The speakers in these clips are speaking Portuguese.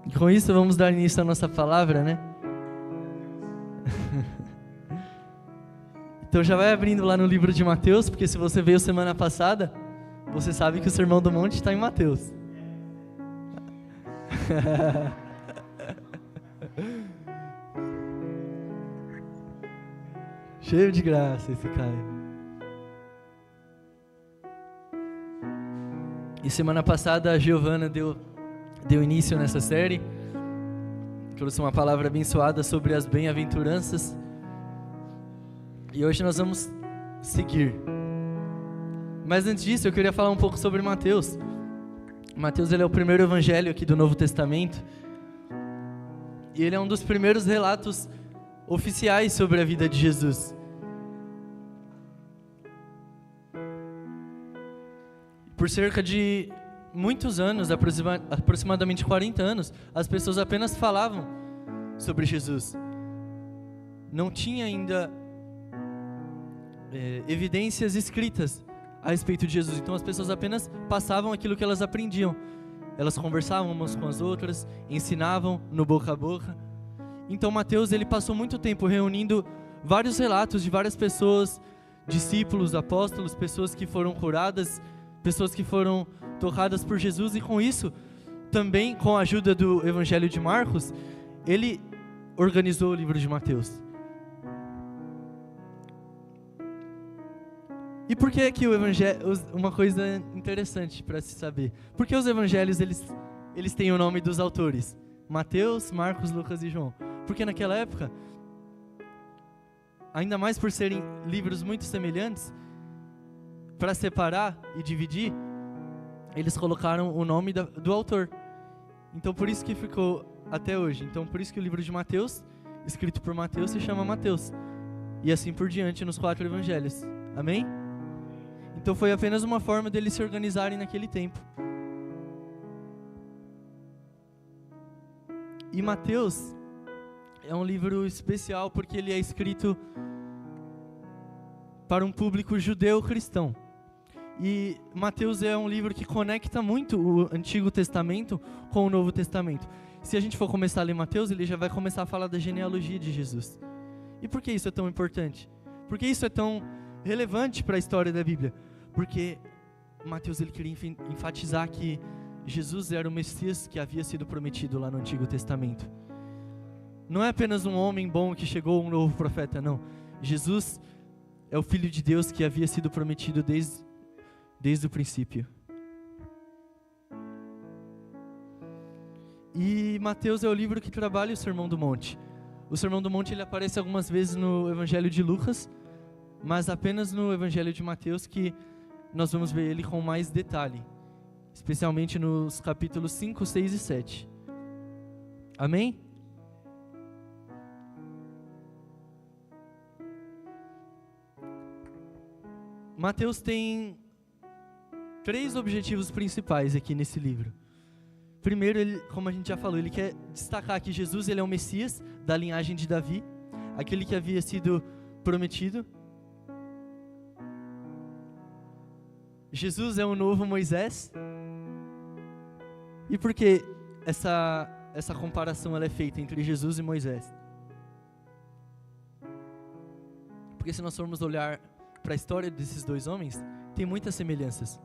E com isso vamos dar início à nossa palavra, né? Então já vai abrindo lá no livro de Mateus, porque se você veio semana passada, você sabe que o Sermão do Monte está em Mateus. Cheio de graça esse Caio. E semana passada a Giovana deu início nessa série, trouxe uma palavra abençoada sobre as bem-aventuranças, e hoje nós vamos seguir. Mas antes disso eu queria falar um pouco sobre Mateus. Mateus, ele é o primeiro evangelho aqui do Novo Testamento, e ele é um dos primeiros relatos oficiais sobre a vida de Jesus. Por cerca de muitos anos, aproximadamente 40 anos, as pessoas apenas falavam sobre Jesus. Não tinha ainda evidências escritas a respeito de Jesus. Então as pessoas apenas passavam aquilo que elas aprendiam. Elas conversavam umas com as outras, ensinavam no boca a boca. Então Mateus, ele passou muito tempo reunindo vários relatos de várias pessoas, discípulos, apóstolos, pessoas que foram curadas, pessoas que foram tocadas por Jesus, e com isso, também com a ajuda do Evangelho de Marcos, ele organizou o livro de Mateus. E por que que o Evangelho, uma coisa interessante para se saber, por que os Evangelhos eles têm o nome dos autores? Mateus, Marcos, Lucas e João. Porque naquela época, ainda mais por serem livros muito semelhantes, para separar e dividir, eles colocaram o nome do autor. Então por isso que ficou até hoje. Então por isso que o livro de Mateus, escrito por Mateus, se chama Mateus. E assim por diante nos 4 evangelhos. Amém? Então foi apenas uma forma deles se organizarem naquele tempo. E Mateus é um livro especial porque ele é escrito para um público judeu-cristão. E Mateus é um livro que conecta muito o Antigo Testamento com o Novo Testamento. Se a gente for começar a ler Mateus, ele já vai começar a falar da genealogia de Jesus. E por que isso é tão importante? Por que isso é tão relevante para a história da Bíblia? Porque Mateus, ele queria enfatizar que Jesus era o Messias que havia sido prometido lá no Antigo Testamento. Não é apenas um homem bom que chegou, um novo profeta, não. Jesus é o Filho de Deus que havia sido prometido desde o princípio. E Mateus é o livro que trabalha o Sermão do Monte. O Sermão do Monte ele aparece algumas vezes no Evangelho de Lucas, mas apenas no Evangelho de Mateus que nós vamos ver ele com mais detalhe, especialmente nos capítulos 5, 6 e 7. Amém? Mateus tem 3 objetivos principais aqui nesse livro. Primeiro, ele, como a gente já falou, ele quer destacar que Jesus ele é o Messias da linhagem de Davi, aquele que havia sido prometido. Jesus é o novo Moisés. E por que essa comparação ela é feita entre Jesus e Moisés? Porque se nós formos olhar para a história desses 2 homens, tem muitas semelhanças.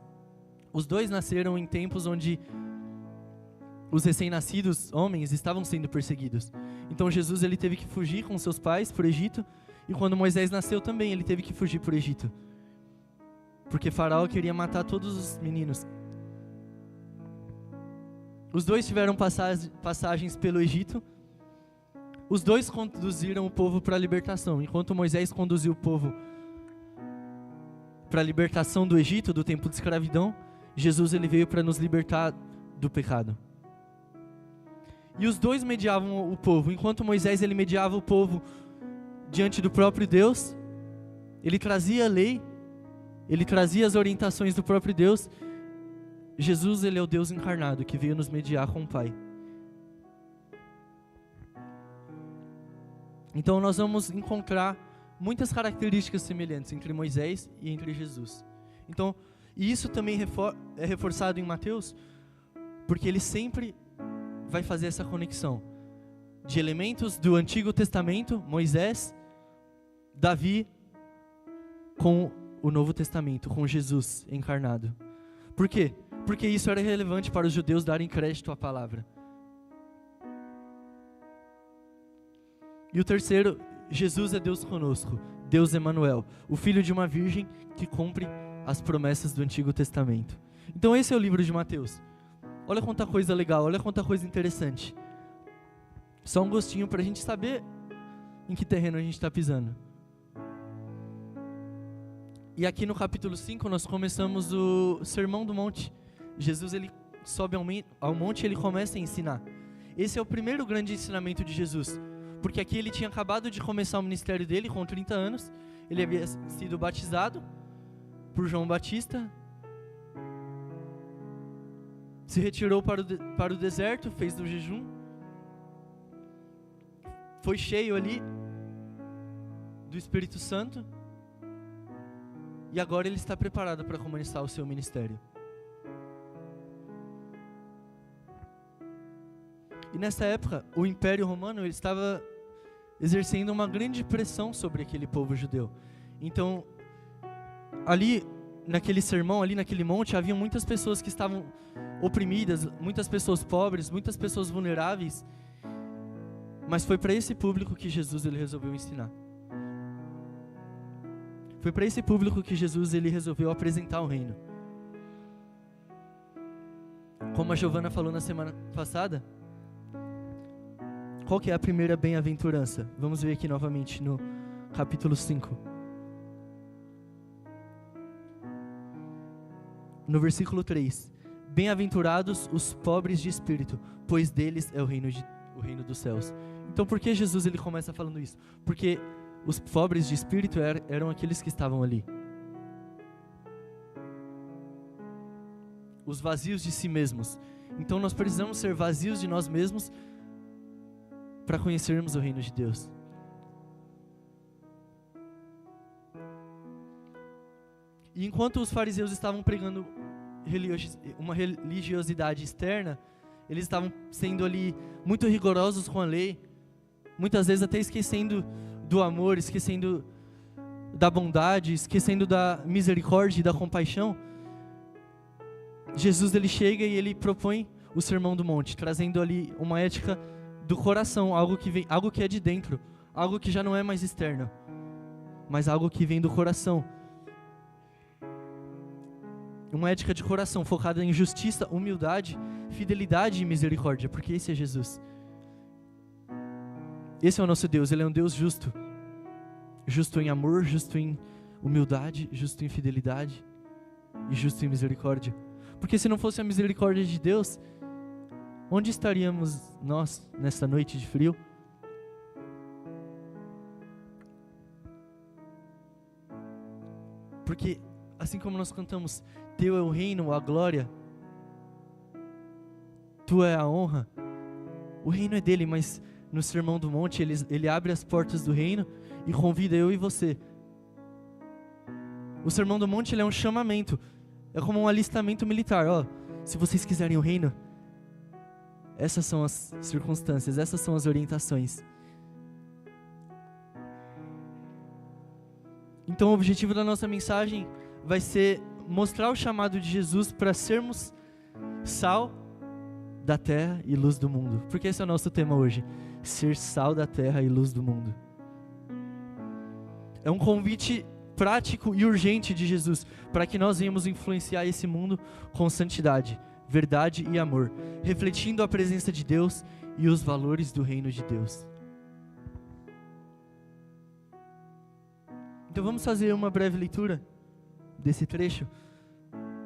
Os 2 nasceram em tempos onde os recém-nascidos homens estavam sendo perseguidos. Então Jesus ele teve que fugir com seus pais para o Egito, e quando Moisés nasceu também ele teve que fugir para o Egito, porque Faraó queria matar todos os meninos. Os 2 tiveram passagens pelo Egito. Os 2 conduziram o povo para a libertação. Enquanto Moisés conduziu o povo para a libertação do Egito, do tempo de escravidão, Jesus ele veio para nos libertar do pecado. E os 2 mediavam o povo. Enquanto Moisés ele mediava o povo diante do próprio Deus, ele trazia a lei, ele trazia as orientações do próprio Deus. Jesus ele é o Deus encarnado que veio nos mediar com o Pai. Então nós vamos encontrar muitas características semelhantes entre Moisés e entre Jesus. Então, e isso também é reforçado em Mateus, porque ele sempre vai fazer essa conexão de elementos do Antigo Testamento, Moisés, Davi, com o Novo Testamento, com Jesus encarnado. Por quê? Porque isso era relevante para os judeus darem crédito à palavra. E o terceiro, Jesus é Deus conosco, Deus Emanuel, o filho de uma virgem que cumpre as promessas do Antigo Testamento. Então esse é o livro de Mateus. Olha quanta coisa legal, olha quanta coisa interessante. Só um gostinho para a gente saber em que terreno a gente está pisando. E aqui no capítulo 5 nós começamos o Sermão do Monte. Jesus ele sobe ao monte e ele começa a ensinar. Esse é o primeiro grande ensinamento de Jesus. Porque aqui ele tinha acabado de começar o ministério dele com 30 anos. Ele havia sido batizado por João Batista. Se retirou para o deserto, fez o jejum. Foi cheio ali do Espírito Santo. E agora ele está preparado para começar o seu ministério. E nessa época, o Império Romano ele estava exercendo uma grande pressão sobre aquele povo judeu. Então, ali naquele sermão, ali naquele monte, havia muitas pessoas que estavam oprimidas, muitas pessoas pobres, muitas pessoas vulneráveis. Mas foi para esse público que Jesus ele resolveu ensinar. Foi para esse público que Jesus ele resolveu apresentar o reino. Como a Giovana falou na semana passada, qual que é a primeira bem-aventurança? Vamos ver aqui novamente no capítulo 5. No versículo 3. Bem-aventurados os pobres de espírito, pois deles é o reino dos céus. Então por que Jesus ele começa falando isso? Porque os pobres de espírito eram aqueles que estavam ali. Os vazios de si mesmos. Então nós precisamos ser vazios de nós mesmos para conhecermos o reino de Deus. E enquanto os fariseus estavam pregando uma religiosidade externa, eles estavam sendo ali muito rigorosos com a lei, muitas vezes até esquecendo do amor, esquecendo da bondade, esquecendo da misericórdia e da compaixão. Jesus ele chega e ele propõe o Sermão do Monte, trazendo ali uma ética do coração, algo que é de dentro, algo que já não é mais externo, mas algo que vem do coração. Uma ética de coração focada em justiça, humildade, fidelidade e misericórdia, porque esse é Jesus. Esse é o nosso Deus, Ele é um Deus justo. Justo em amor, justo em humildade, justo em fidelidade e justo em misericórdia. Porque se não fosse a misericórdia de Deus, onde estaríamos nós nessa noite de frio? Porque assim como nós cantamos, Teu é o reino, a glória, Tua é a honra, o reino é dele, mas no Sermão do Monte ele abre as portas do reino e convida eu e você. O Sermão do Monte ele é um chamamento, é como um alistamento militar. Se vocês quiserem o reino, essas são as circunstâncias, essas são as orientações. Então o objetivo da nossa mensagem vai ser mostrar o chamado de Jesus para sermos sal da terra e luz do mundo. Porque esse é o nosso tema hoje, ser sal da terra e luz do mundo. É um convite prático e urgente de Jesus para que nós venhamos influenciar esse mundo com santidade, verdade e amor, refletindo a presença de Deus e os valores do reino de Deus. Então vamos fazer uma breve leitura desse trecho.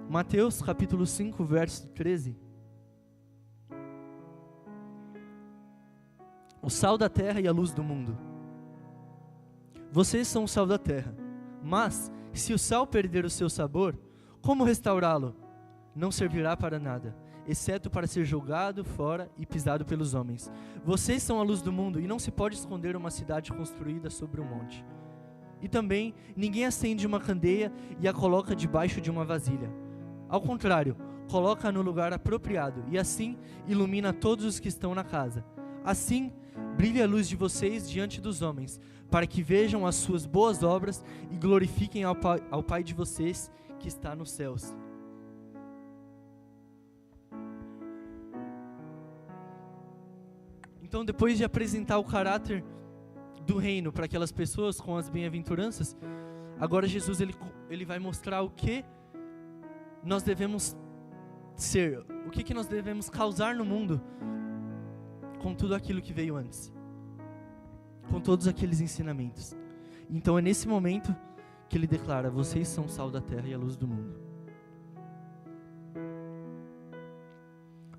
Mateus capítulo 5, verso 13. O sal da terra e a luz do mundo. Vocês são o sal da terra, mas se o sal perder o seu sabor, como restaurá-lo? Não servirá para nada, exceto para ser jogado fora e pisado pelos homens. Vocês são a luz do mundo, e não se pode esconder uma cidade construída sobre um monte. E também, ninguém acende uma candeia e a coloca debaixo de uma vasilha. Ao contrário, coloca no lugar apropriado e assim ilumina todos os que estão na casa. Assim, brilhe a luz de vocês diante dos homens, para que vejam as suas boas obras e glorifiquem ao Pai de vocês que está nos céus. Então, depois de apresentar o caráter do reino para aquelas pessoas com as bem-aventuranças, agora Jesus ele vai mostrar o que nós devemos ser, o que nós devemos causar no mundo com tudo aquilo que veio antes, com todos aqueles ensinamentos. Então é nesse momento que ele declara: vocês são o sal da terra e a luz do mundo.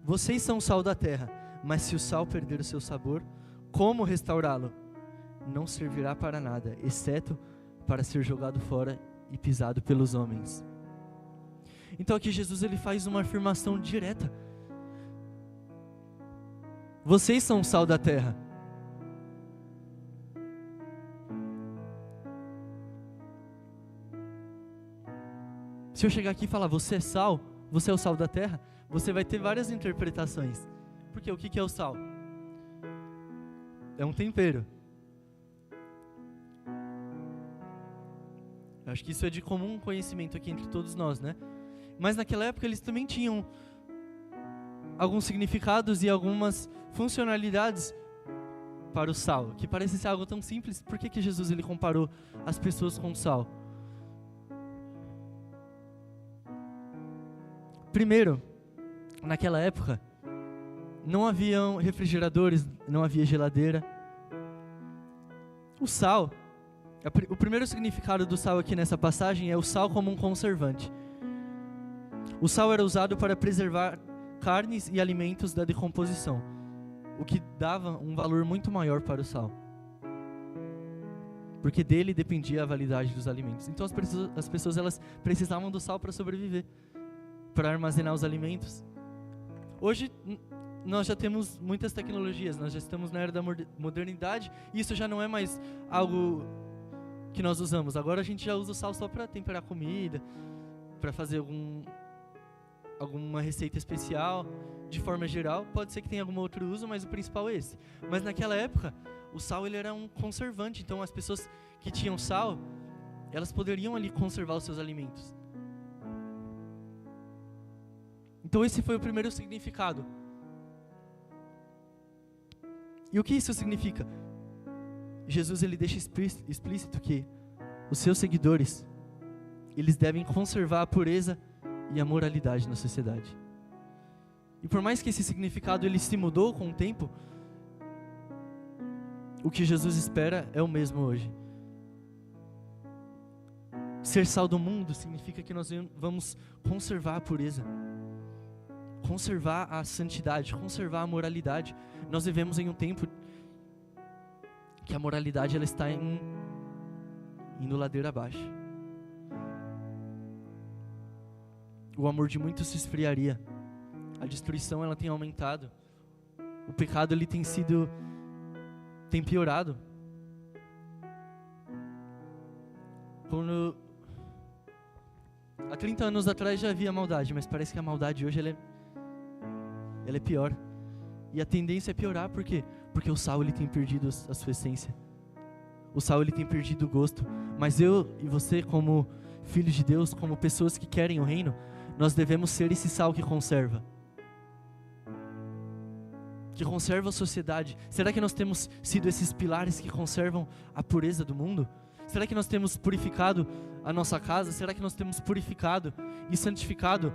Vocês são o sal da terra, mas se o sal perder o seu sabor, como restaurá-lo? Não servirá para nada, exceto para ser jogado fora e pisado pelos homens. Então aqui Jesus ele faz uma afirmação direta: vocês são o sal da terra. Se eu chegar aqui e falar: você é sal, você é o sal da terra, você vai ter várias interpretações. Porque o que é o sal? É um tempero. Eu acho que isso é de comum conhecimento aqui entre todos nós, né? Mas naquela época eles também tinham alguns significados e algumas funcionalidades para o sal, que parece ser algo tão simples. Por que Jesus ele comparou as pessoas com sal? Primeiro, naquela época, não haviam refrigeradores, não havia geladeira. O sal, o primeiro significado do sal aqui nessa passagem é o sal como um conservante. O sal era usado para preservar carnes e alimentos da decomposição, o que dava um valor muito maior para o sal, porque dele dependia a validade dos alimentos. Então as pessoas elas precisavam do sal para sobreviver, para armazenar os alimentos. Hoje nós já temos muitas tecnologias, nós já estamos na era da modernidade, e isso já não é mais algo que nós usamos. Agora a gente já usa o sal só para temperar comida, para fazer alguma receita especial. De forma geral, pode ser que tenha algum outro uso, mas o principal é esse. Mas naquela época, o sal ele era um conservante, então as pessoas que tinham sal, elas poderiam ali conservar os seus alimentos. Então esse foi o primeiro significado. E o que isso significa? Jesus ele deixa explícito que os seus seguidores, eles devem conservar a pureza e a moralidade na sociedade. E por mais que esse significado ele se mudou com o tempo, o que Jesus espera é o mesmo hoje. Ser sal do mundo significa que nós vamos conservar a pureza, conservar a santidade, conservar a moralidade. Nós vivemos em um tempo que a moralidade ela está indo ladeira abaixo. O amor de muitos se esfriaria. A destruição ela tem aumentado. O pecado ele tem piorado. Há 30 anos atrás já havia maldade, mas parece que a maldade hoje ela é pior. E a tendência é piorar, por quê? Porque o sal ele tem perdido a sua essência. O sal ele tem perdido o gosto. Mas eu e você, como filhos de Deus, como pessoas que querem o reino, nós devemos ser esse sal que conserva a sociedade. Será que nós temos sido esses pilares que conservam a pureza do mundo? Será que nós temos purificado a nossa casa? Será que nós temos purificado e santificado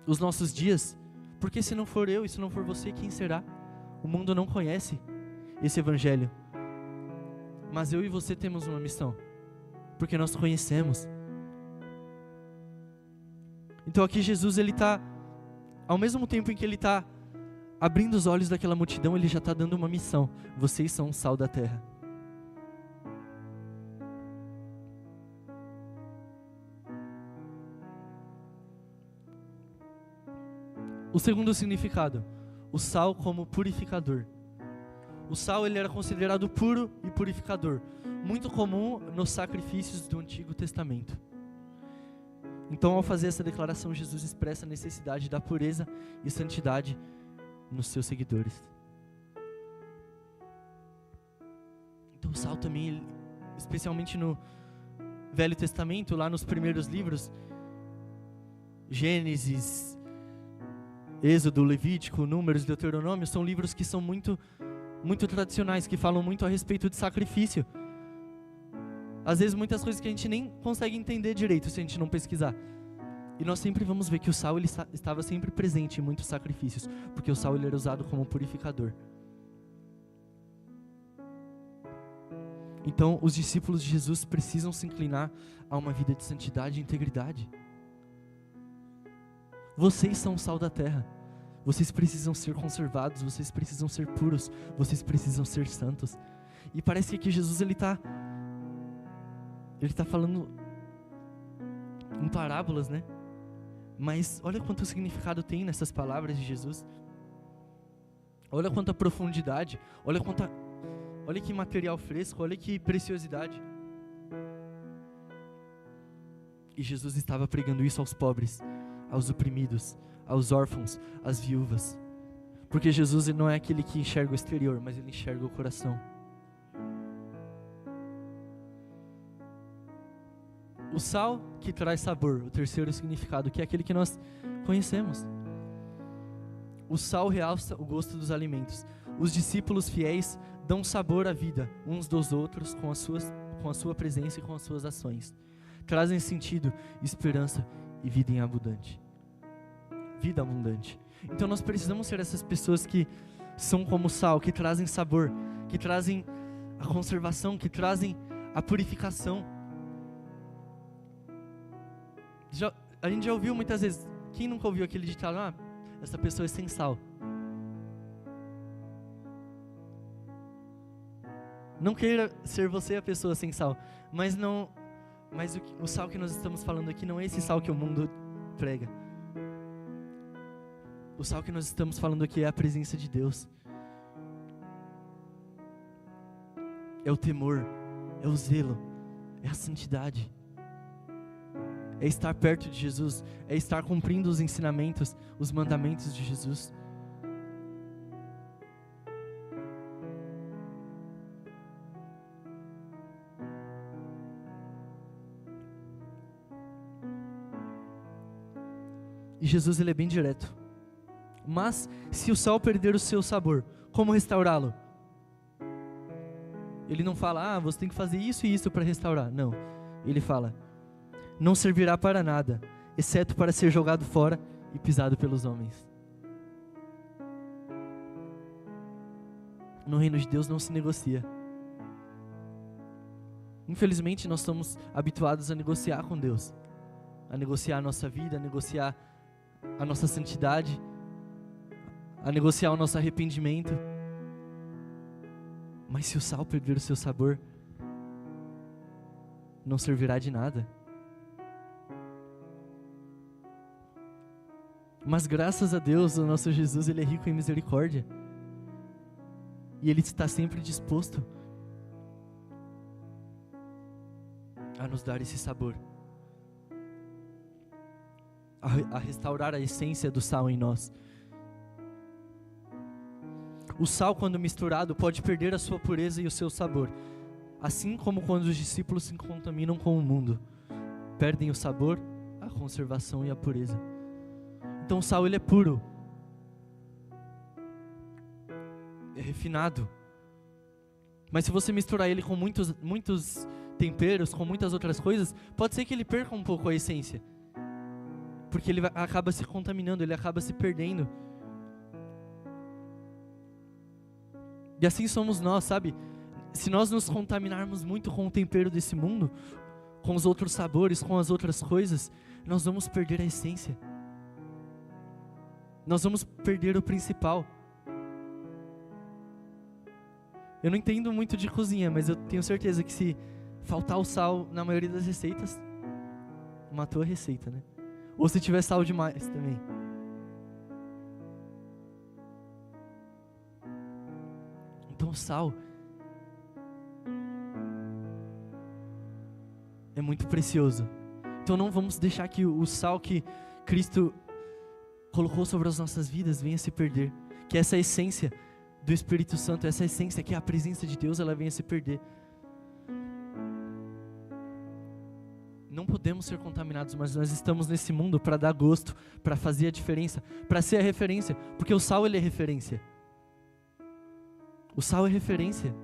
os nossos dias? Porque se não for eu e se não for você, quem será? O mundo não conhece esse evangelho. Mas eu e você temos uma missão, porque nós conhecemos. Então aqui Jesus ele está, ao mesmo tempo em que ele está abrindo os olhos daquela multidão, ele já está dando uma missão. Vocês são o sal da terra. O segundo significado, o sal como purificador. O sal ele era considerado puro e purificador, muito comum nos sacrifícios do Antigo Testamento. Então, ao fazer essa declaração, Jesus expressa a necessidade da pureza e santidade nos seus seguidores. Então, o sal também, especialmente no Velho Testamento, lá nos primeiros livros, Gênesis, Êxodo, Levítico, Números, Deuteronômio, são livros que são muito tradicionais, que falam muito a respeito de sacrifício. Às vezes muitas coisas que a gente nem consegue entender direito se a gente não pesquisar. E nós sempre vamos ver que o sal ele estava sempre presente em muitos sacrifícios, porque o sal ele era usado como purificador. Então, os discípulos de Jesus precisam se inclinar a uma vida de santidade e integridade. Vocês são o sal da terra. Vocês precisam ser conservados, vocês precisam ser puros, vocês precisam ser santos. E parece que aqui Jesus ele tá falando em parábolas, né? Mas olha quanto significado tem nessas palavras de Jesus. Olha quanta profundidade, olha que material fresco, olha que preciosidade. E Jesus estava pregando isso aos pobres, aos oprimidos, aos órfãos, às viúvas. Porque Jesus ele não é aquele que enxerga o exterior, mas ele enxerga o coração. O sal que traz sabor, o terceiro significado, que é aquele que nós conhecemos. O sal realça o gosto dos alimentos. Os discípulos fiéis dão sabor à vida uns dos outros com a sua presença e com as suas ações. Trazem sentido, esperança e vida em abundante. Vida abundante. Então nós precisamos ser essas pessoas que são como sal, que trazem sabor, que trazem a conservação, que trazem a purificação. A gente já ouviu muitas vezes, quem nunca ouviu aquele ditado, essa pessoa é sem sal. Não queira ser você a pessoa sem sal, mas o sal que nós estamos falando aqui não é esse sal que o mundo prega. O sal que nós estamos falando aqui é a presença de Deus. É o temor, é o zelo, é a santidade. É estar perto de Jesus, é estar cumprindo os ensinamentos, os mandamentos de Jesus. E Jesus ele é bem direto. Mas se o sal perder o seu sabor, como restaurá-lo? Ele não fala, você tem que fazer isso e isso para restaurar. Não, ele fala, não servirá para nada, exceto para ser jogado fora e pisado pelos homens. No reino de Deus não se negocia. Infelizmente nós estamos habituados a negociar com Deus, a negociar a nossa vida, a negociar a nossa santidade, a negociar o nosso arrependimento. Mas se o sal perder o seu sabor, não servirá de nada. Mas graças a Deus, o nosso Jesus, ele é rico em misericórdia. E ele está sempre disposto a nos dar esse sabor, a restaurar a essência do sal em nós. O sal, quando misturado, pode perder a sua pureza e o seu sabor, assim como quando os discípulos se contaminam com o mundo, perdem o sabor, a conservação e a pureza. Então o sal ele é puro, é refinado, mas se você misturar ele com muitos temperos, com muitas outras coisas, pode ser que ele perca um pouco a essência, porque ele acaba se contaminando, ele acaba se perdendo. E assim somos nós, sabe? Se nós nos contaminarmos muito com o tempero desse mundo, com os outros sabores, com as outras coisas, nós vamos perder a essência. Nós vamos perder o principal. Eu não entendo muito de cozinha, mas eu tenho certeza que se faltar o sal na maioria das receitas, matou a receita, né? Ou se tiver sal demais também. Então o sal é muito precioso. Então não vamos deixar que o sal que Cristo colocou sobre as nossas vidas venha se perder. Que essa essência do Espírito Santo, essa essência que é a presença de Deus, ela venha se perder. Não podemos ser contaminados, mas nós estamos nesse mundo para dar gosto, para fazer a diferença, para ser a referência, porque o sal ele é referência. O sal é referência.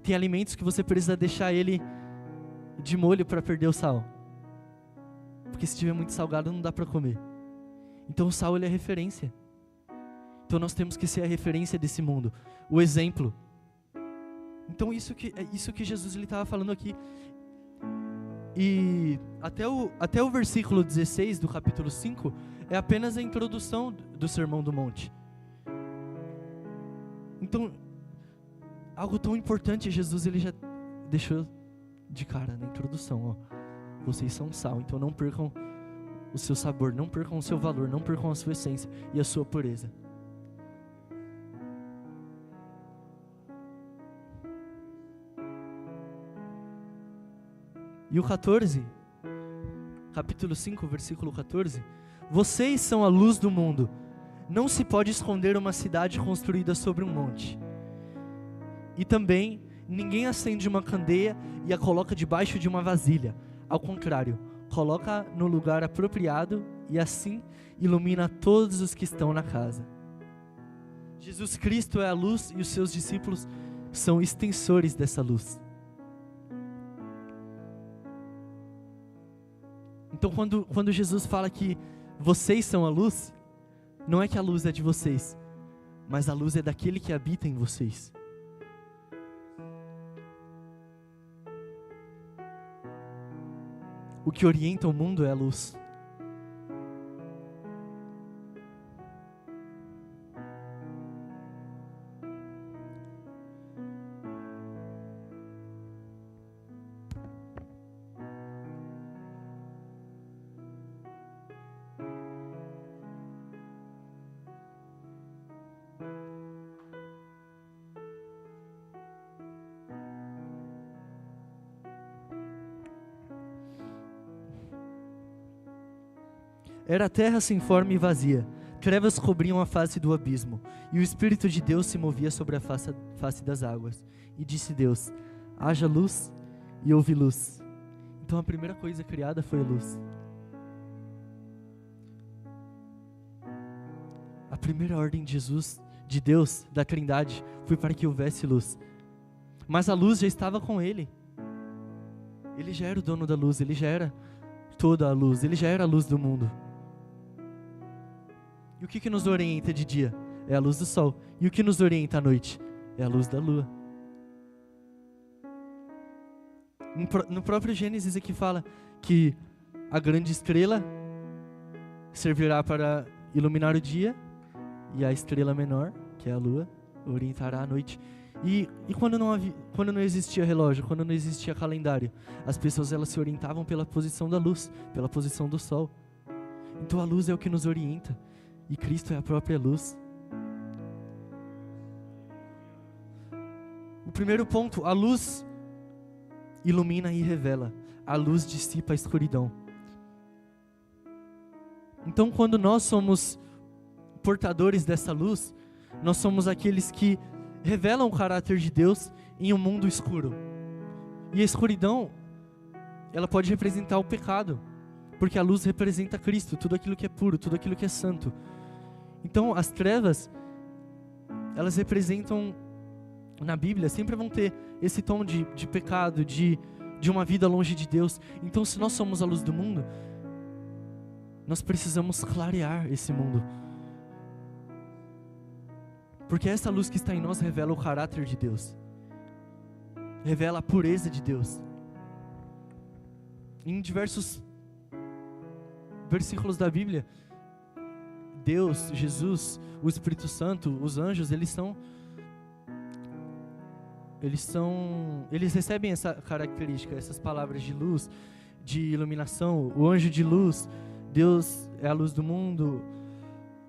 Tem alimentos que você precisa deixar ele de molho para perder o sal, porque se tiver muito salgado não dá para comer. Então o sal ele é referência. Então nós temos que ser a referência desse mundo, o exemplo. Então isso que Jesus estava falando aqui. E até o versículo 16 do capítulo 5 é apenas a introdução do Sermão do Monte. Então, algo tão importante, Jesus ele já deixou de cara na introdução, ó. Vocês são sal, então não percam o seu sabor, não percam o seu valor, não percam a sua essência e a sua pureza. E o 14, capítulo 5, versículo 14. Vocês são a luz do mundo. Não se pode esconder uma cidade construída sobre um monte. E também, ninguém acende uma candeia e a coloca debaixo de uma vasilha. Ao contrário, coloca no lugar apropriado e assim ilumina todos os que estão na casa. Jesus Cristo é a luz e os seus discípulos são extensores dessa luz. Então quando Jesus fala que vocês são a luz, não é que a luz é de vocês, mas a luz é daquele que habita em vocês. O que orienta o mundo é a luz. Era a terra sem forma e vazia, trevas cobriam a face do abismo, e o Espírito de Deus se movia sobre a face das águas. E disse Deus: haja luz, e houve luz. Então a primeira coisa criada foi a luz. A primeira ordem de Jesus, de Deus, da Trindade, foi para que houvesse luz. Mas a luz já estava com ele. Ele já era o dono da luz, ele já era toda a luz, ele já era a luz do mundo. E o que nos orienta de dia? É a luz do sol. E o que nos orienta à noite? É a luz da lua. No próprio Gênesis aqui fala que a grande estrela servirá para iluminar o dia, e a estrela menor, que é a lua, orientará a noite. E quando não existia relógio, quando não existia calendário, as pessoas elas se orientavam pela posição da luz, pela posição do sol. Então a luz é o que nos orienta. E Cristo é a própria luz. O primeiro ponto, a luz ilumina e revela. A luz dissipa a escuridão. Então quando nós somos portadores dessa luz, nós somos aqueles que revelam o caráter de Deus em um mundo escuro. E a escuridão, ela pode representar o pecado, porque a luz representa Cristo, tudo aquilo que é puro, tudo aquilo que é santo. Então as trevas, elas representam, na Bíblia, sempre vão ter esse tom de pecado, de uma vida longe de Deus. Então se nós somos a luz do mundo, nós precisamos clarear esse mundo. Porque essa luz que está em nós revela o caráter de Deus, revela a pureza de Deus. Em diversos versículos da Bíblia, Deus, Jesus, o Espírito Santo, os anjos, eles recebem essa característica, essas palavras de luz, de iluminação. O anjo de luz, Deus é a luz do mundo,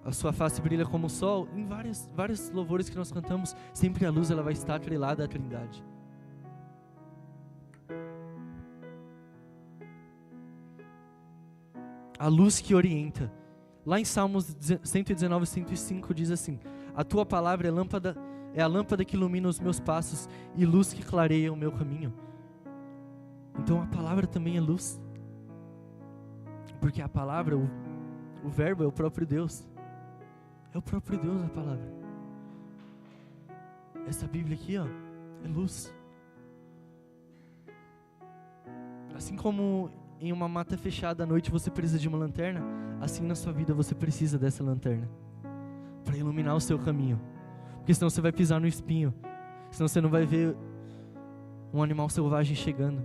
a sua face brilha como o sol. Em vários louvores que nós cantamos, sempre a luz ela vai estar atrelada à Trindade. A luz que orienta. Lá em Salmos 119, 105 diz assim: a tua palavra é a lâmpada que ilumina os meus passos e luz que clareia o meu caminho. Então a palavra também é luz. Porque a palavra, o verbo é o próprio Deus. É o próprio Deus a palavra. Essa Bíblia aqui, ó, é luz. Assim como em uma mata fechada à noite você precisa de uma lanterna, assim na sua vida você precisa dessa lanterna para iluminar o seu caminho. Porque senão você vai pisar no espinho. Senão você não vai ver um animal selvagem chegando.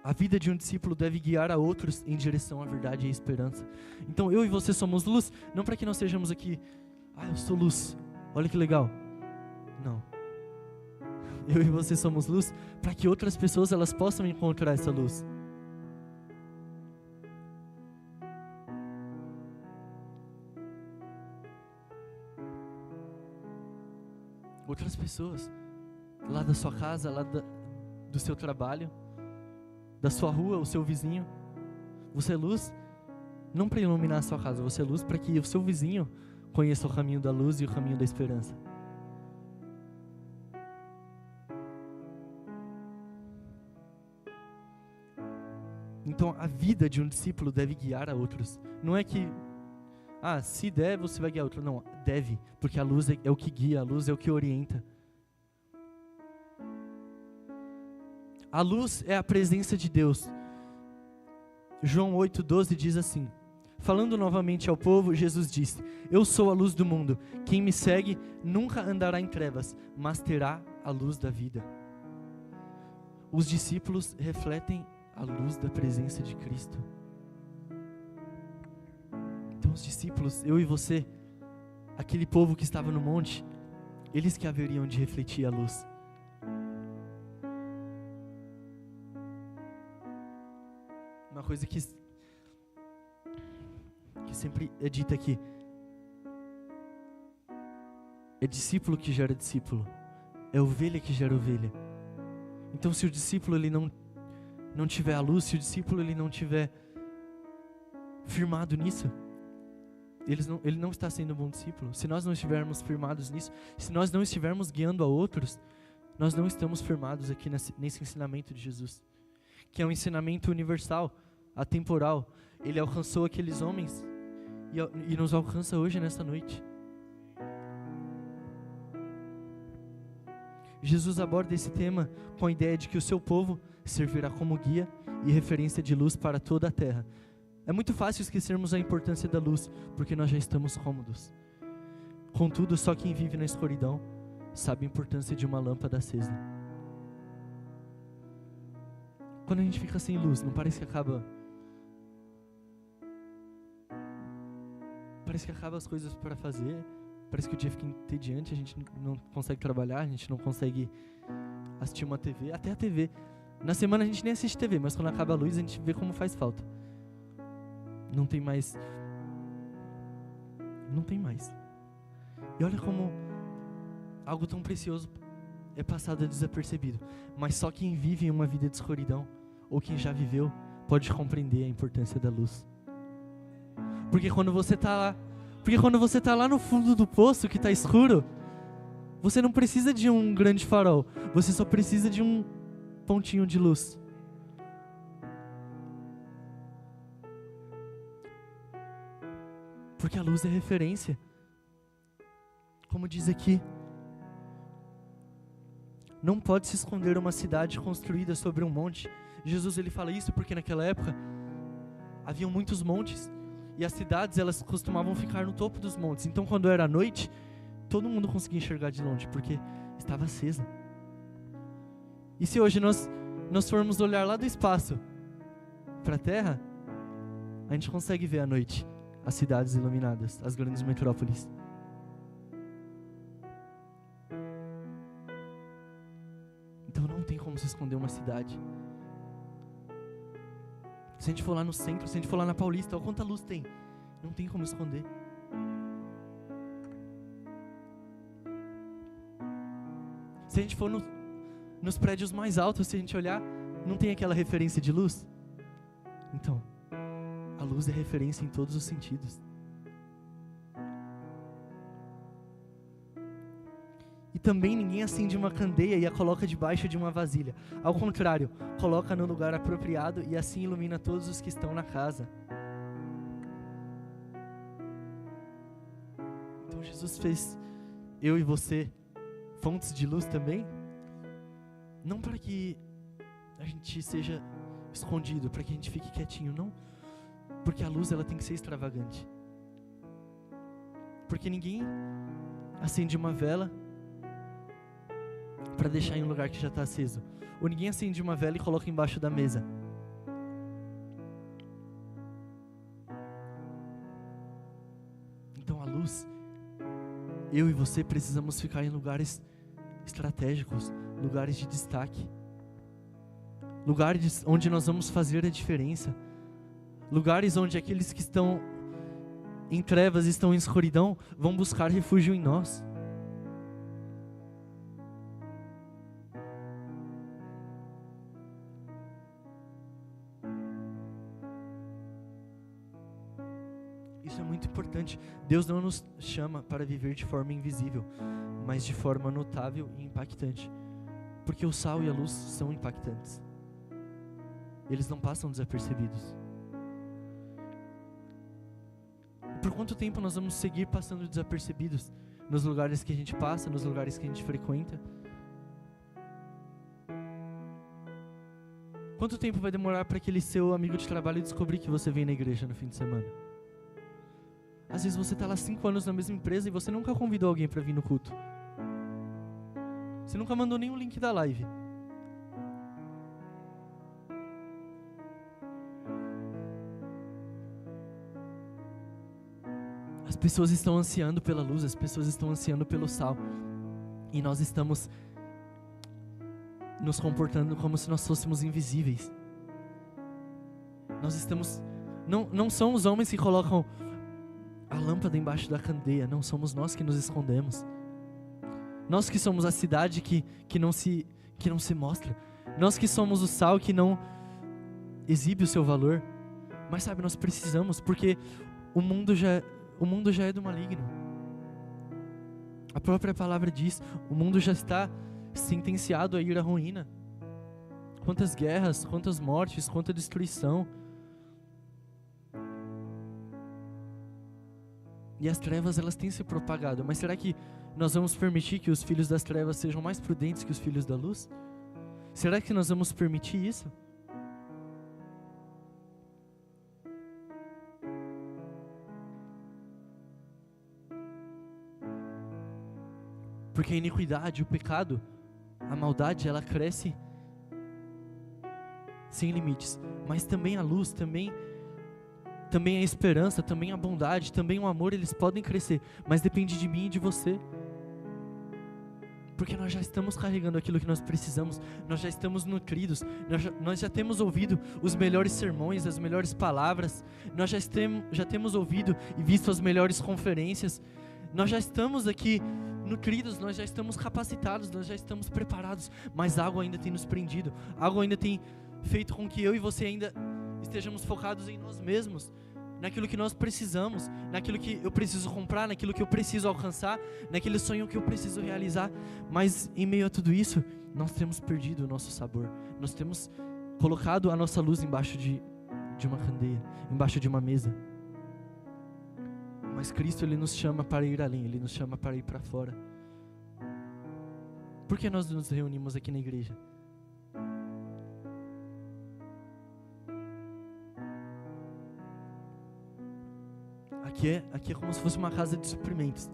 A vida de um discípulo deve guiar a outros em direção à verdade e à esperança. Então eu e você somos luz, não para que nós sejamos aqui, eu sou luz, olha que legal. Não. Eu e você somos luz para que outras pessoas elas possam encontrar essa luz. Outras pessoas, lá da sua casa, lá do seu trabalho, da sua rua, o seu vizinho. Você é luz não para iluminar a sua casa, você é luz para que o seu vizinho conheça o caminho da luz e o caminho da esperança. Então a vida de um discípulo deve guiar a outros. Não é que, se der você vai guiar outro. Não, deve, porque a luz é o que guia, a luz é o que orienta. A luz é a presença de Deus. João 8,12 diz assim: falando novamente ao povo, Jesus disse: eu sou a luz do mundo, quem me segue nunca andará em trevas, mas terá a luz da vida. Os discípulos refletem a luz da presença de Cristo. Então os discípulos, eu e você, aquele povo que estava no monte, eles que haveriam de refletir a luz. Uma coisa que sempre é dita aqui: é discípulo que gera discípulo, é ovelha que gera ovelha. Então se o discípulo ele não tiver a luz, se o discípulo ele não tiver firmado nisso, ele não está sendo um bom discípulo. Se nós não estivermos firmados nisso, se nós não estivermos guiando a outros, nós não estamos firmados aqui nesse ensinamento de Jesus, que é um ensinamento universal, atemporal. Ele alcançou aqueles homens e nos alcança hoje, nessa noite. Jesus aborda esse tema com a ideia de que o seu povo servirá como guia e referência de luz para toda a terra. É muito fácil esquecermos a importância da luz, porque nós já estamos cômodos. Contudo, só quem vive na escuridão sabe a importância de uma lâmpada acesa. Quando a gente fica sem luz, não parece que acaba? Parece que acaba as coisas para fazer. Parece que o dia fica entediante, a gente não consegue trabalhar, a gente não consegue assistir uma TV, até a TV. Na semana a gente nem assiste TV, mas quando acaba a luz a gente vê como faz falta. Não tem mais. E olha como algo tão precioso é passado desapercebido. Mas só quem vive uma vida de escuridão, ou quem já viveu, pode compreender a importância da luz. Porque quando você está lá no fundo do poço que está escuro, você não precisa de um grande farol, você só precisa de um pontinho de luz. Porque a luz é referência. Como diz aqui, não pode se esconder uma cidade construída sobre um monte. Jesus ele fala isso porque naquela época haviam muitos montes e as cidades elas costumavam ficar no topo dos montes. Então quando era noite, todo mundo conseguia enxergar de longe porque estava acesa. E se hoje nós formos olhar lá do espaço para a Terra, a gente consegue ver à noite as cidades iluminadas, as grandes metrópoles. Então não tem como se esconder uma cidade. Se a gente for lá no centro, se a gente for lá na Paulista, olha quanta luz tem. Não tem como esconder. Se a gente for nos prédios mais altos, se a gente olhar, não tem aquela referência de luz? Então, a luz é referência em todos os sentidos. E também ninguém acende uma candeia e a coloca debaixo de uma vasilha. Ao contrário, coloca no lugar apropriado e assim ilumina todos os que estão na casa. Então Jesus fez eu e você fontes de luz também? Não para que a gente seja escondido, para que a gente fique quietinho, não. Porque a luz ela tem que ser extravagante. Porque ninguém acende uma vela para deixar em um lugar que já está aceso. Ou ninguém acende uma vela e coloca embaixo da mesa. Então a luz, eu e você precisamos ficar em lugares estratégicos, lugares de destaque, lugares onde nós vamos fazer a diferença, lugares onde aqueles que estão em trevas, estão em escuridão, vão buscar refúgio em nós. Isso é muito importante. Deus não nos chama para viver de forma invisível, mas de forma notável e impactante. Porque o sal e a luz são impactantes. Eles não passam desapercebidos. Por quanto tempo nós vamos seguir passando desapercebidos nos lugares que a gente passa, nos lugares que a gente frequenta? Quanto tempo vai demorar para aquele seu amigo de trabalho descobrir que você vem na igreja no fim de semana? Às vezes você está lá 5 anos na mesma empresa e você nunca convidou alguém para vir no culto. Você nunca mandou nenhum link da live. As pessoas estão ansiando pela luz, as pessoas estão ansiando pelo sal. E nós estamos nos comportando como se nós fôssemos invisíveis. Nós estamos... Não são os homens que colocam a lâmpada embaixo da candeia, não, somos nós que nos escondemos. Nós que somos a cidade que não se mostra. Nós que somos o sal que não exibe o seu valor. Mas sabe, nós precisamos, porque o mundo já é do maligno. A própria palavra diz, o mundo já está sentenciado a ir à ruína. Quantas guerras, quantas mortes, quanta destruição. E as trevas, elas têm se propagado. Mas será que nós vamos permitir que os filhos das trevas sejam mais prudentes que os filhos da luz? Será que nós vamos permitir isso? Porque a iniquidade, o pecado, a maldade, ela cresce sem limites. Mas também a luz, também a esperança, também a bondade, também o amor, eles podem crescer. Mas depende de mim e de você. Porque nós já estamos carregando aquilo que nós precisamos. Nós já estamos nutridos. Nós já temos ouvido os melhores sermões, as melhores palavras. Nós já temos ouvido e visto as melhores conferências. Nós já estamos aqui nutridos, nós já estamos capacitados, nós já estamos preparados. Mas algo ainda tem nos prendido. Algo ainda tem feito com que eu e você ainda estejamos focados em nós mesmos, naquilo que nós precisamos, naquilo que eu preciso comprar, naquilo que eu preciso alcançar, naquele sonho que eu preciso realizar. Mas em meio a tudo isso, nós temos perdido o nosso sabor. Nós temos colocado a nossa luz embaixo de uma candeia, embaixo de uma mesa. Mas Cristo, Ele nos chama para ir além, Ele nos chama para ir para fora. Por que nós nos reunimos aqui na igreja? Aqui é como se fosse uma casa de suprimentos.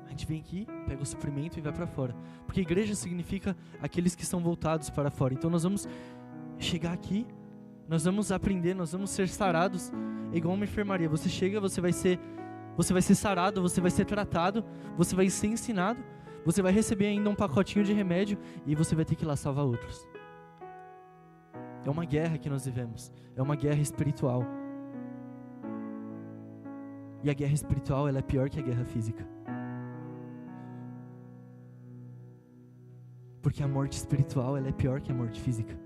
A gente vem aqui, pega o suprimento e vai para fora. Porque igreja significa aqueles que são voltados para fora. Então nós vamos chegar aqui, nós vamos aprender, nós vamos ser sarados. É igual uma enfermaria. Você chega, você vai ser sarado, você vai ser tratado, você vai ser ensinado, você vai receber ainda um pacotinho de remédio e você vai ter que ir lá salvar outros. É uma guerra que nós vivemos. É uma guerra espiritual. E a guerra espiritual, ela é pior que a guerra física. Porque a morte espiritual, ela é pior que a morte física.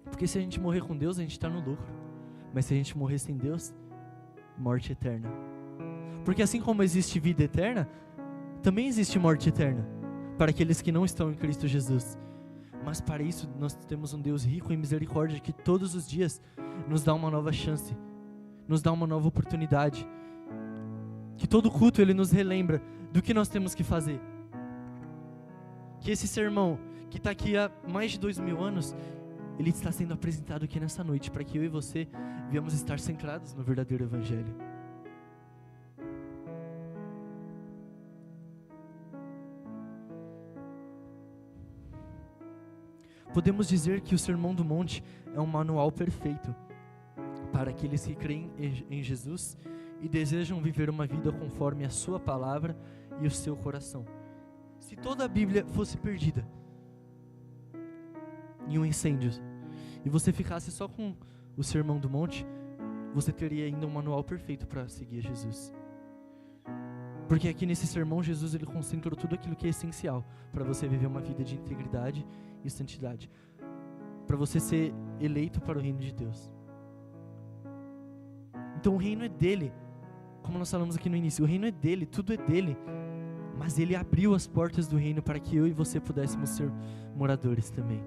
Porque se a gente morrer com Deus, a gente está no lucro. Mas se a gente morrer sem Deus, morte eterna. Porque assim como existe vida eterna, também existe morte eterna para aqueles que não estão em Cristo Jesus. Mas para isso nós temos um Deus rico em misericórdia que todos os dias nos dá uma nova chance, nos dá uma nova oportunidade. Que todo culto Ele nos relembra do que nós temos que fazer. Que esse sermão que está aqui há mais de 2000 anos, ele está sendo apresentado aqui nessa noite para que eu e você venhamos estar centrados no verdadeiro Evangelho. Podemos dizer que o Sermão do Monte é um manual perfeito para aqueles que creem em Jesus e desejam viver uma vida conforme a sua palavra e o seu coração. Se toda a Bíblia fosse perdida em um incêndio e você ficasse só com o Sermão do Monte, você teria ainda um manual perfeito para seguir Jesus. Porque aqui nesse sermão, Jesus ele concentrou tudo aquilo que é essencial para você viver uma vida de integridade e santidade, para você ser eleito para o reino de Deus. Então o reino é dele, como nós falamos aqui no início, o reino é dele, tudo é dele, mas ele abriu as portas do reino para que eu e você pudéssemos ser moradores também.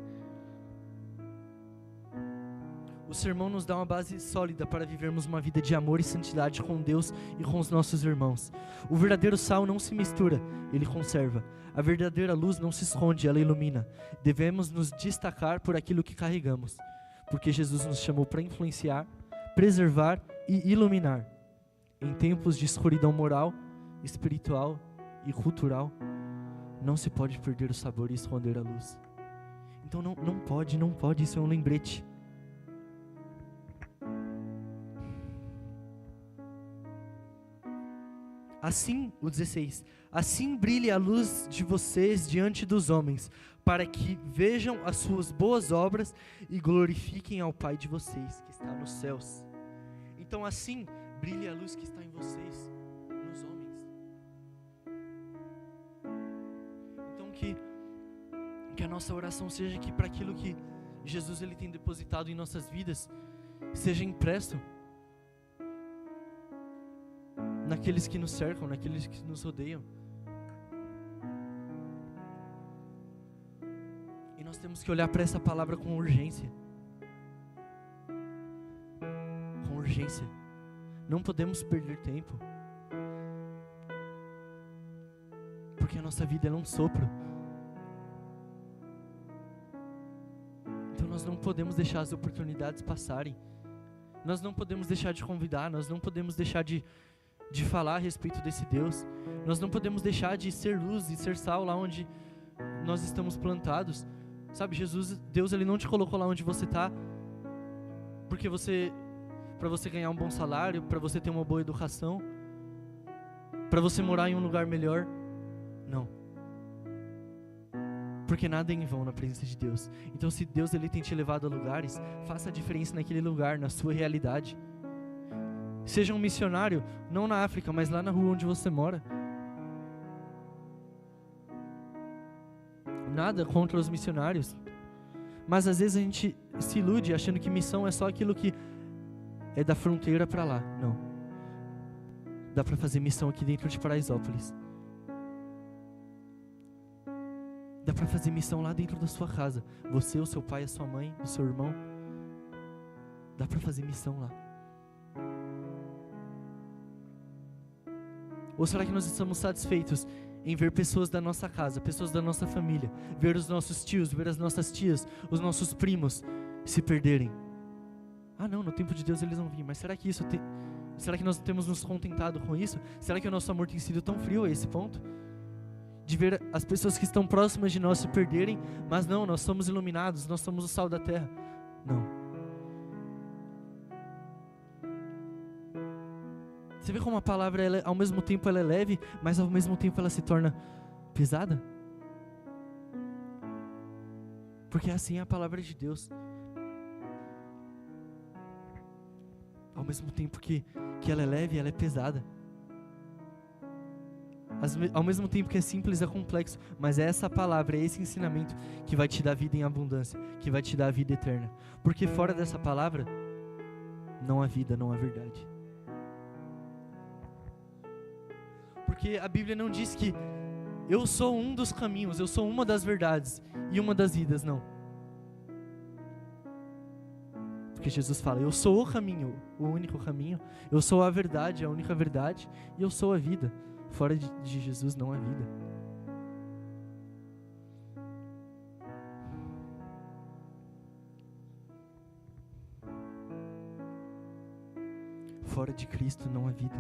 O sermão nos dá uma base sólida para vivermos uma vida de amor e santidade com Deus e com os nossos irmãos. O verdadeiro sal não se mistura, ele conserva. A verdadeira luz não se esconde, ela ilumina. Devemos nos destacar por aquilo que carregamos, porque Jesus nos chamou para influenciar, preservar e iluminar. Em tempos de escuridão moral, espiritual e cultural, não se pode perder o sabor e esconder a luz. Então não pode, isso é um lembrete. Assim, o 16, assim brilhe a luz de vocês diante dos homens, para que vejam as suas boas obras e glorifiquem ao Pai de vocês, que está nos céus. Então assim, brilhe a luz que está em vocês, nos homens. Então que a nossa oração seja que para aquilo que Jesus ele tem depositado em nossas vidas, seja impresso naqueles que nos cercam, naqueles que nos rodeiam. E nós temos que olhar para essa palavra com urgência. Com urgência. Não podemos perder tempo. Porque a nossa vida é um sopro. Então nós não podemos deixar as oportunidades passarem. Nós não podemos deixar de convidar, nós não podemos deixar de falar a respeito desse Deus. Nós não podemos deixar de ser luz e ser sal lá onde nós estamos plantados. Sabe, Deus ele não te colocou lá onde você está porque para você ganhar um bom salário, para você ter uma boa educação, para você morar em um lugar melhor. Não. Porque nada é em vão na presença de Deus. Então se Deus ele tem te levado a lugares, faça a diferença naquele lugar, na sua realidade. Seja um missionário, não na África, mas lá na rua onde você mora. Nada contra os missionários, mas às vezes a gente se ilude achando que missão é só aquilo que é da fronteira para lá. Não. Dá para fazer missão aqui dentro de Paraisópolis. Dá para fazer missão lá dentro da sua casa. Você, o seu pai, a sua mãe, o seu irmão. Dá para fazer missão lá. Ou será que nós estamos satisfeitos em ver pessoas da nossa casa, pessoas da nossa família, ver os nossos tios, ver as nossas tias, os nossos primos se perderem? Ah não, no tempo de Deus eles vão vir, mas será que será que nós temos nos contentado com isso? Será que o nosso amor tem sido tão frio a esse ponto? De ver as pessoas que estão próximas de nós se perderem, mas não, nós somos iluminados, nós somos o sal da terra. Não. Você vê como a palavra, ao mesmo tempo ela é leve, mas ao mesmo tempo ela se torna pesada? Porque assim é a palavra de Deus. Ao mesmo tempo que ela é leve, ela é pesada. Ao mesmo tempo que é simples, é complexo, mas é essa palavra, é esse ensinamento que vai te dar vida em abundância, que vai te dar a vida eterna. Porque fora dessa palavra, não há vida, não há verdade. Porque a Bíblia não diz que eu sou um dos caminhos, eu sou uma das verdades e uma das vidas, não. Porque Jesus fala, eu sou o caminho, o único caminho, eu sou a verdade, a única verdade, e eu sou a vida. Fora de Jesus não há vida. Fora de Cristo não há vida.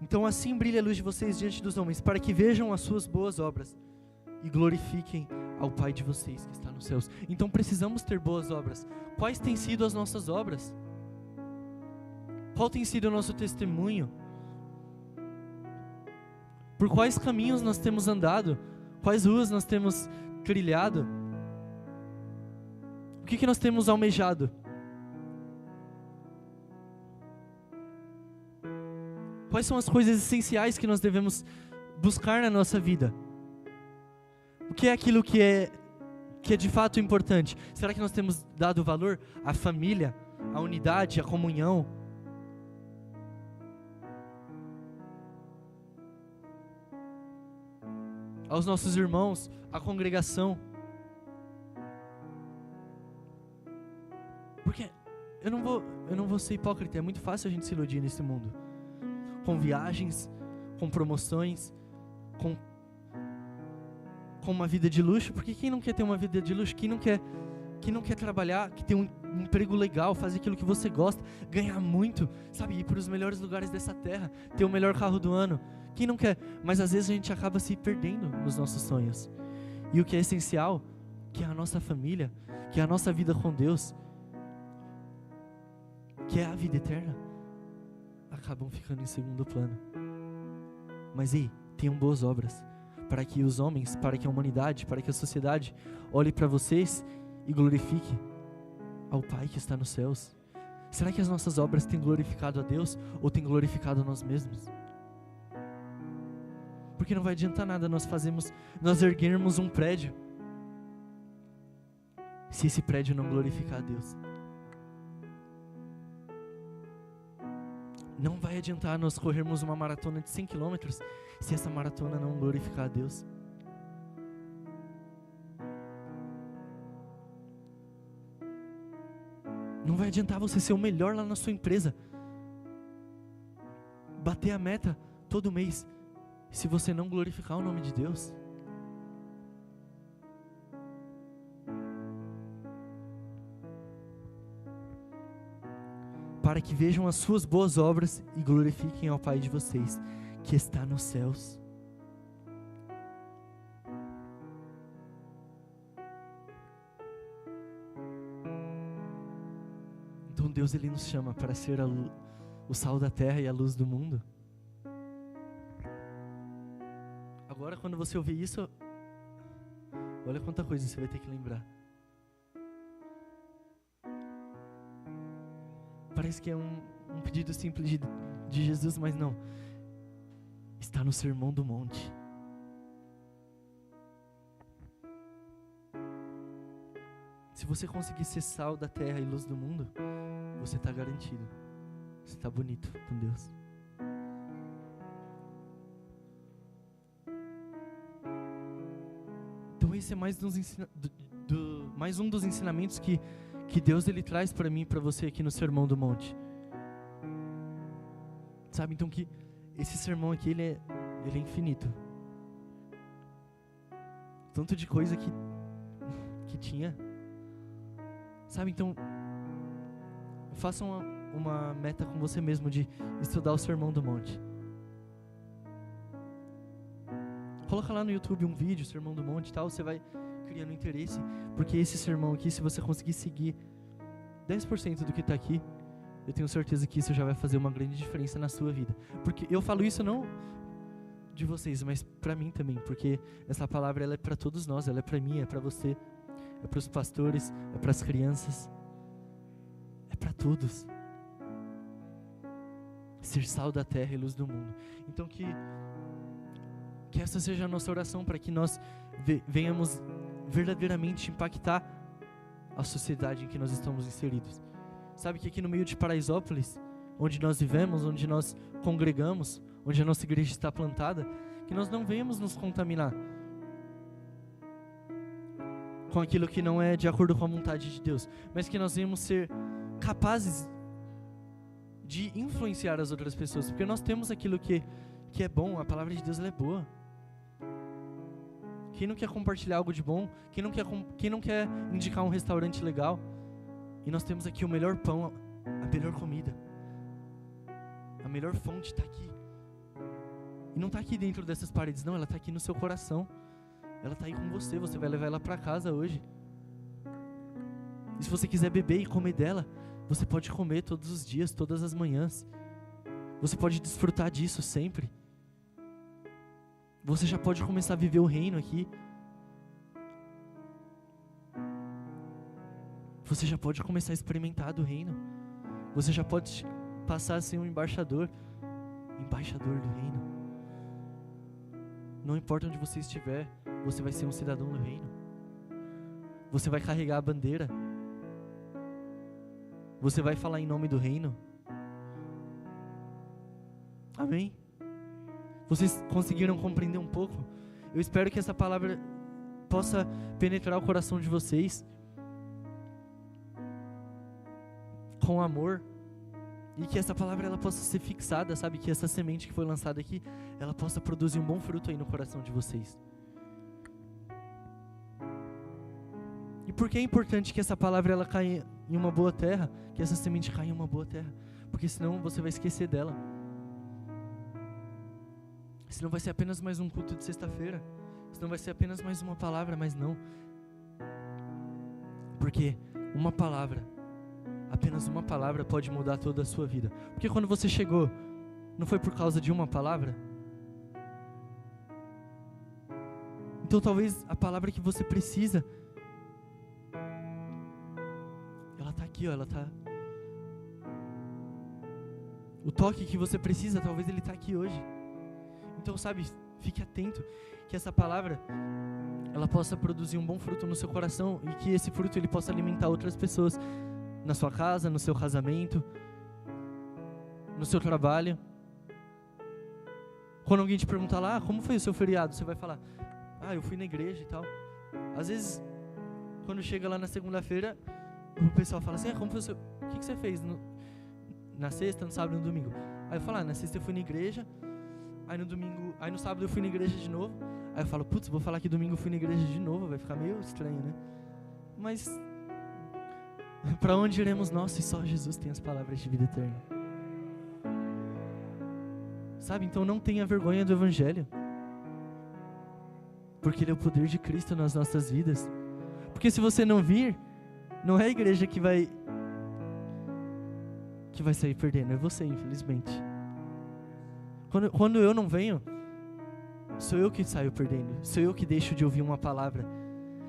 Então assim brilha a luz de vocês diante dos homens, para que vejam as suas boas obras e glorifiquem ao Pai de vocês que está nos céus. Então precisamos ter boas obras. Quais têm sido as nossas obras? Qual tem sido o nosso testemunho? Por quais caminhos nós temos andado? Quais ruas nós temos trilhado? O que nós temos almejado? Quais são as coisas essenciais que nós devemos buscar na nossa vida? O que é aquilo que é de fato importante? Será que nós temos dado valor à família, à unidade, à comunhão? Aos nossos irmãos, à congregação? Porque eu não vou ser hipócrita, é muito fácil a gente se iludir nesse mundo. Com viagens, com promoções, com uma vida de luxo. Porque quem não quer ter uma vida de luxo? Quem não quer trabalhar, que ter um emprego legal, fazer aquilo que você gosta, ganhar muito, sabe, ir para os melhores lugares dessa terra, ter o melhor carro do ano? Quem não quer? Mas às vezes a gente acaba se perdendo nos nossos sonhos. E o que é essencial, que é a nossa família, que é a nossa vida com Deus, que é a vida eterna, acabam ficando em segundo plano. Mas ei, tenham boas obras, para que os homens, para que a humanidade, para que a sociedade olhe para vocês e glorifique ao Pai que está nos céus. Será que as nossas obras têm glorificado a Deus ou têm glorificado a nós mesmos? Porque não vai adiantar nada nós erguermos um prédio se esse prédio não glorificar a Deus. Não vai adiantar nós corrermos uma maratona de 100 km se essa maratona não glorificar a Deus. Não vai adiantar você ser o melhor lá na sua empresa, bater a meta todo mês, se você não glorificar o nome de Deus. Para que vejam as suas boas obras e glorifiquem ao Pai de vocês, que está nos céus. Então Deus, Ele nos chama para ser o sal da terra e a luz do mundo. Agora, quando você ouvir isso, olha quanta coisa você vai ter que lembrar. Parece que é um pedido simples de Jesus, mas não. Está no Sermão do Monte. Se você conseguir ser sal da terra e luz do mundo, você está garantido. Você está bonito com Deus. Então esse é mais um dos ensinamentos que Deus ele traz para mim e para você aqui no Sermão do Monte. Sabe, então que esse sermão aqui ele é infinito. Tanto de coisa que tinha. Sabe, então faça uma meta com você mesmo de estudar o Sermão do Monte. Coloca lá no YouTube um vídeo, Sermão do Monte e tal, você vai criando interesse, porque esse sermão aqui, se você conseguir seguir 10% do que está aqui, eu tenho certeza que isso já vai fazer uma grande diferença na sua vida. Porque eu falo isso não de vocês, mas para mim também, porque essa palavra ela é para todos nós, ela é para mim, é para você, é para os pastores, é para as crianças, é para todos. ser sal da terra e luz do mundo. Então que essa seja a nossa oração, para que nós venhamos verdadeiramente impactar a sociedade em que nós estamos inseridos. Sabe que aqui no meio de Paraisópolis, onde nós vivemos, onde nós congregamos, onde a nossa igreja está plantada, que nós não venhamos nos contaminar com aquilo que não é de acordo com a vontade de Deus, mas que nós venhamos ser capazes de influenciar as outras pessoas, porque nós temos aquilo que é bom. A palavra de Deus, ela é boa. Quem não quer compartilhar algo de bom? Quem não quer indicar um restaurante legal? E nós temos aqui o melhor pão, a melhor comida, a melhor fonte está aqui. E não está aqui dentro dessas paredes, não, ela está aqui no seu coração. Ela está aí com você, você vai levar ela para casa hoje. E se você quiser beber e comer dela, você pode comer todos os dias, todas as manhãs. Você pode desfrutar disso sempre. Você já pode começar a viver o reino aqui. Você já pode começar a experimentar do reino. Você já pode passar a ser um embaixador do reino. Não importa onde você estiver, você vai ser um cidadão do reino. Você vai carregar a bandeira. Você vai falar em nome do reino. Amém? Vocês conseguiram compreender um pouco? Eu espero que essa palavra possa penetrar o coração de vocês com amor, e que essa palavra ela possa ser fixada, sabe? Que essa semente que foi lançada aqui, ela possa produzir um bom fruto aí no coração de vocês. E por que é importante que essa palavra ela caia em uma boa terra, que essa semente caia em uma boa terra? Porque senão você vai esquecer dela. Senão vai ser apenas mais um culto de sexta-feira. Senão vai ser apenas mais uma palavra, mas não. Porque uma palavra, apenas uma palavra pode mudar toda a sua vida. Porque quando você chegou, não foi por causa de uma palavra? Então talvez a palavra que você precisa, ela está aqui, ó, ela está... O toque que você precisa, talvez ele está aqui hoje. Então, sabe, fique atento, que essa palavra, ela possa produzir um bom fruto no seu coração, e que esse fruto ele possa alimentar outras pessoas, na sua casa, no seu casamento, no seu trabalho. Quando alguém te perguntar lá, como foi o seu feriado? Você vai falar, eu fui na igreja e tal. Às vezes, quando chega lá na segunda-feira, o pessoal fala assim, como foi o seu... O que você fez na sexta, no sábado e no domingo? Aí eu falo, na sexta eu fui na igreja, aí no sábado eu fui na igreja de novo. Aí eu falo, vou falar que domingo eu fui na igreja de novo, vai ficar meio estranho, né? Mas para onde iremos nós se só Jesus tem as palavras de vida eterna? Sabe, então não tenha vergonha do Evangelho, porque ele é o poder de Cristo nas nossas vidas. Porque se você não vir, não é a igreja que vai sair perdendo, é você, infelizmente. Quando eu não venho, sou eu que saio perdendo, sou eu que deixo de ouvir uma palavra,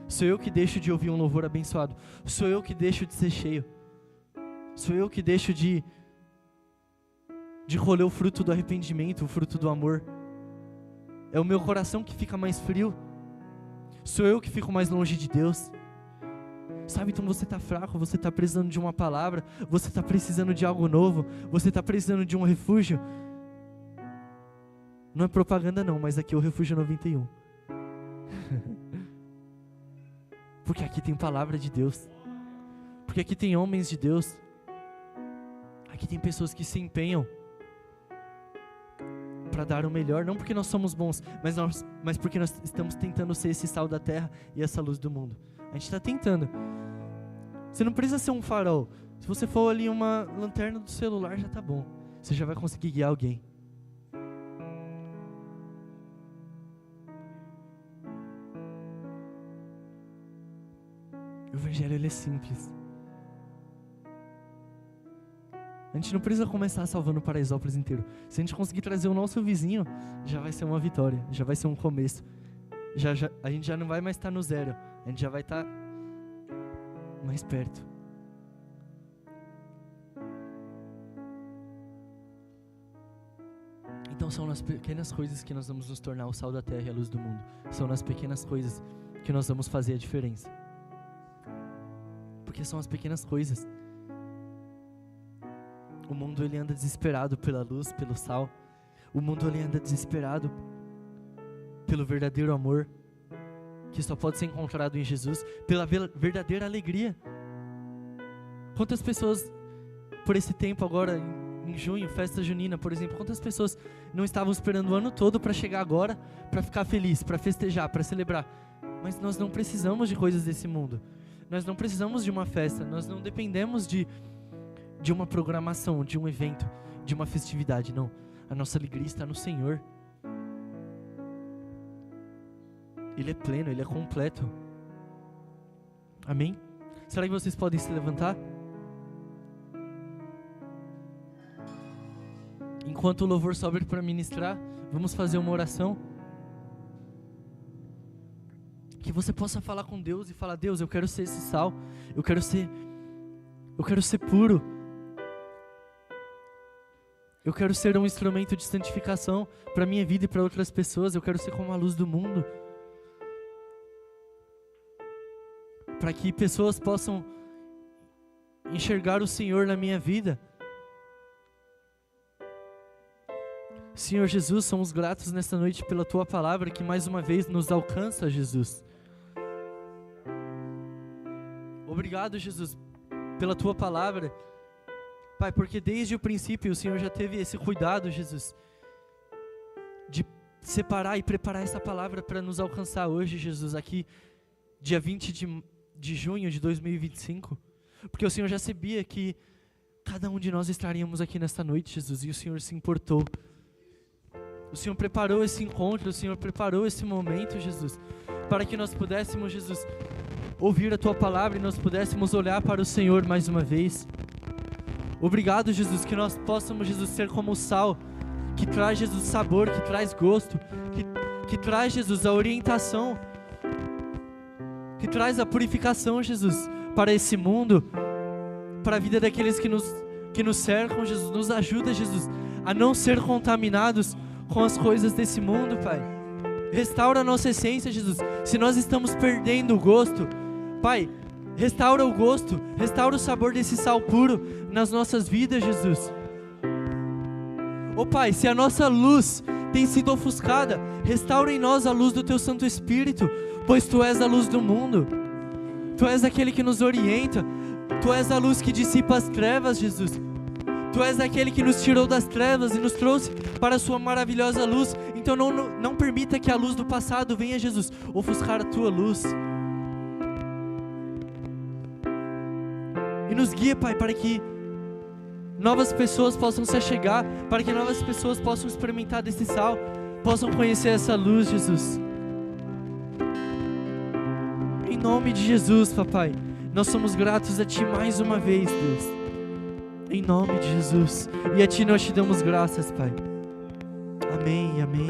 sou eu que deixo de ouvir um louvor abençoado, sou eu que deixo de ser cheio, sou eu que deixo de colher o fruto do arrependimento, o fruto do amor. É o meu coração que fica mais frio, sou eu que fico mais longe de Deus. Sabe, então você está fraco, você está precisando de uma palavra, você está precisando de algo novo, você está precisando de um refúgio. Não é propaganda não, mas aqui é o Refúgio 91. Porque aqui tem palavra de Deus. Porque aqui tem homens de Deus. Aqui tem pessoas que se empenham para dar o melhor, não porque nós somos bons, mas porque nós estamos tentando ser esse sal da terra e essa luz do mundo. A gente está tentando. Você não precisa ser um farol. Se você for ali uma lanterna do celular, já está bom. Você já vai conseguir guiar alguém. O Evangelho ele é simples. A gente não precisa começar salvando Paraisópolis inteiro. Se a gente conseguir trazer o nosso vizinho, já vai ser uma vitória, já vai ser um começo. A gente já não vai mais estar no zero, a gente já vai estar mais perto. são nas pequenas coisas que nós vamos nos tornar o sal da terra e a luz do mundo. São nas pequenas coisas que nós vamos fazer a diferença. Porque são as pequenas coisas. O mundo ele anda desesperado pela luz, pelo sal. O mundo ele anda desesperado pelo verdadeiro amor, que só pode ser encontrado em Jesus, pela verdadeira alegria. Quantas pessoas, por esse tempo agora, em junho, festa junina, por exemplo, quantas pessoas não estavam esperando o ano todo para chegar agora, para ficar feliz, para festejar, para celebrar? Mas nós não precisamos de coisas desse mundo. Nós não precisamos de uma festa, nós não dependemos de uma programação, de um evento, de uma festividade, não. A nossa alegria está no Senhor. Ele é pleno, Ele é completo. Amém? Será que vocês podem se levantar? Enquanto o louvor sobe para ministrar, vamos fazer uma oração. Que você possa falar com Deus e falar: Deus, eu quero ser esse sal. Eu quero ser puro. Eu quero ser um instrumento de santificação para a minha vida e para outras pessoas. Eu quero ser como a luz do mundo. Para que pessoas possam enxergar o Senhor na minha vida. Senhor Jesus, somos gratos nesta noite pela Tua palavra que mais uma vez nos alcança, Jesus. Obrigado, Jesus, pela Tua palavra. Pai, porque desde o princípio o Senhor já teve esse cuidado, Jesus, de separar e preparar essa palavra para nos alcançar hoje, Jesus, aqui, dia 20 de junho de 2025, porque o Senhor já sabia que cada um de nós estaríamos aqui nesta noite, Jesus, e o Senhor se importou. O Senhor preparou esse encontro, o Senhor preparou esse momento, Jesus, para que nós pudéssemos, Jesus, ouvir a Tua palavra e nós pudéssemos olhar para o Senhor mais uma vez. Obrigado, Jesus, que nós possamos, Jesus, ser como o sal, que traz, Jesus, sabor, que traz gosto, que traz, Jesus, a orientação, que traz a purificação, Jesus, para esse mundo, para a vida daqueles que nos cercam, Jesus. Nos ajuda, Jesus, a não ser contaminados com as coisas desse mundo, Pai. Restaura a nossa essência, Jesus. Se nós estamos perdendo o gosto, Pai, restaura o gosto, restaura o sabor desse sal puro nas nossas vidas, Jesus. Pai, se a nossa luz tem sido ofuscada, restaura em nós a luz do Teu Santo Espírito, pois Tu és a luz do mundo. Tu és aquele que nos orienta. Tu és a luz que dissipa as trevas, Jesus. Tu és aquele que nos tirou das trevas e nos trouxe para a Sua maravilhosa luz. Então não permita que a luz do passado venha, Jesus, ofuscar a Tua luz. E nos guia, Pai, para que novas pessoas possam se achegar, para que novas pessoas possam experimentar desse sal, possam conhecer essa luz, Jesus. Em nome de Jesus, Papai, nós somos gratos a Ti mais uma vez, Deus. Em nome de Jesus. E a Ti nós te damos graças, Pai. Amém, amém.